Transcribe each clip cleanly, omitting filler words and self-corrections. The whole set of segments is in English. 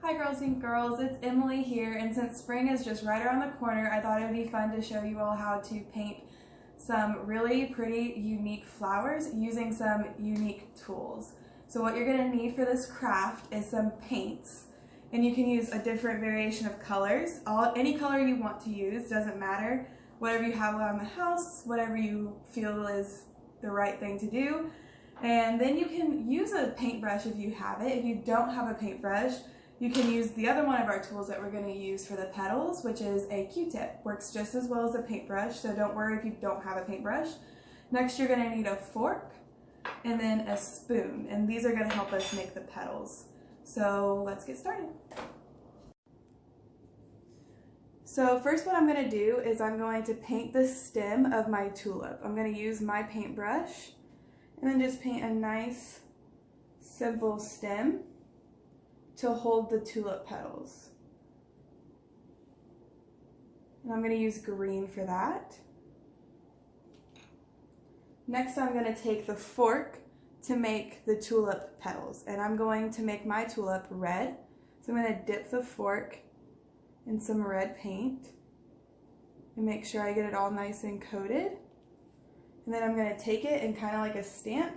Hi Girls and Girls, it's Emily here, and since spring is just right around the corner, I thought it would be fun to show you all how to paint some really pretty unique flowers using some unique tools. So what you're going to need for this craft is some paints, and you can use a different variation of colors. Any color you want to use, doesn't matter. Whatever you have around the house, whatever you feel is the right thing to do. And then you can use a paintbrush if you have it. If you don't have a paintbrush, you can use the other one of our tools that we're going to use for the petals, which is a Q-tip. Works just as well as a paintbrush, so don't worry if you don't have a paintbrush. Next, you're going to need a fork and then a spoon, and these are going to help us make the petals. So let's get started. So first what I'm going to do is I'm going to paint the stem of my tulip. I'm going to use my paintbrush and then just paint a nice simple stem to hold the tulip petals. And I'm going to use green for that. Next I'm going to take the fork to make the tulip petals, and I'm going to make my tulip red. So I'm going to dip the fork in some red paint and make sure I get it all nice and coated. And then I'm going to take it and kind of like a stamp,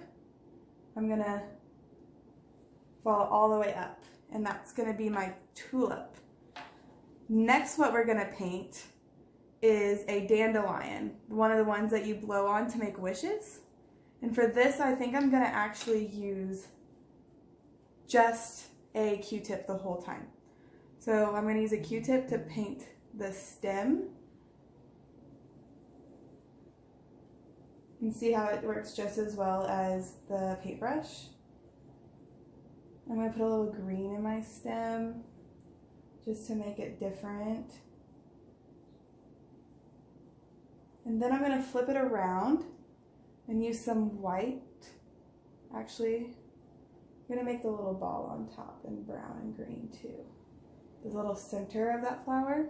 I'm going to follow all the way up. And that's going to be my tulip. Next, what we're going to paint is a dandelion, one of the ones that you blow on to make wishes. And for this, I think I'm going to actually use just a Q-tip the whole time. So I'm going to use a Q-tip to paint the stem. And see how it works just as well as the paintbrush. I'm going to put a little green in my stem just to make it different. And then I'm going to flip it around and use some white. Actually, I'm going to make the little ball on top in brown and green too. The little center of that flower.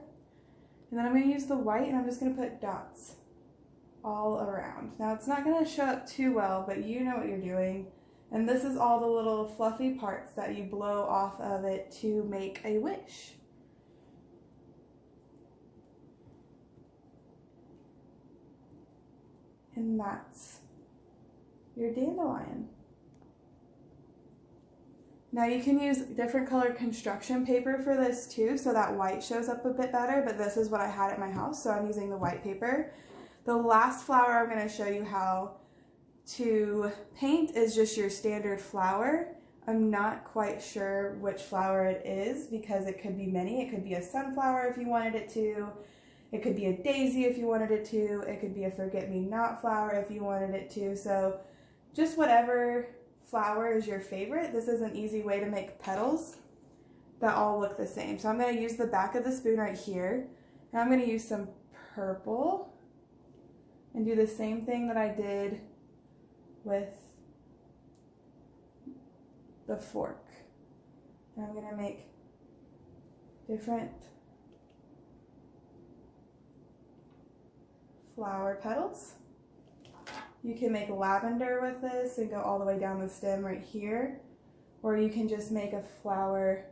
And then I'm going to use the white and I'm just going to put dots all around. Now it's not going to show up too well, but you know what you're doing. And this is all the little fluffy parts that you blow off of it to make a wish. And that's your dandelion. Now you can use different colored construction paper for this too, so that white shows up a bit better, but this is what I had at my house, so I'm using the white paper. The last flower I'm going to show you how to paint is just your standard flower. I'm not quite sure which flower it is because it could be many. It could be a sunflower if you wanted it to. It could be a daisy if you wanted it to. It could be a forget-me-not flower if you wanted it to. So just whatever flower is your favorite. This is an easy way to make petals that all look the same. So I'm going to use the back of the spoon right here. And I'm going to use some purple and do the same thing that I did with the fork. And I'm going to make different flower petals. You can make lavender with this and go all the way down the stem right here, or you can just make a flower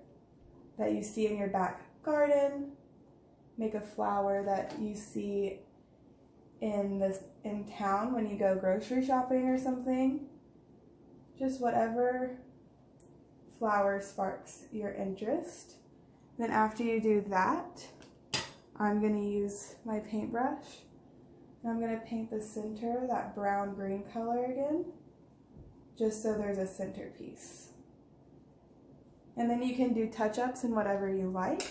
that you see in your back garden, make a flower that you see in town when you go grocery shopping or something. Just whatever flower sparks your interest. Then after you do that, I'm going to use my paintbrush and I'm going to paint the center, that brown green color again, just so there's a centerpiece. And then you can do touch-ups in whatever you like.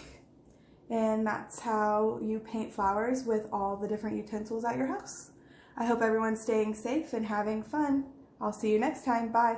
And that's how you paint flowers with all the different utensils at your house. I hope everyone's staying safe and having fun. I'll see you next time. Bye.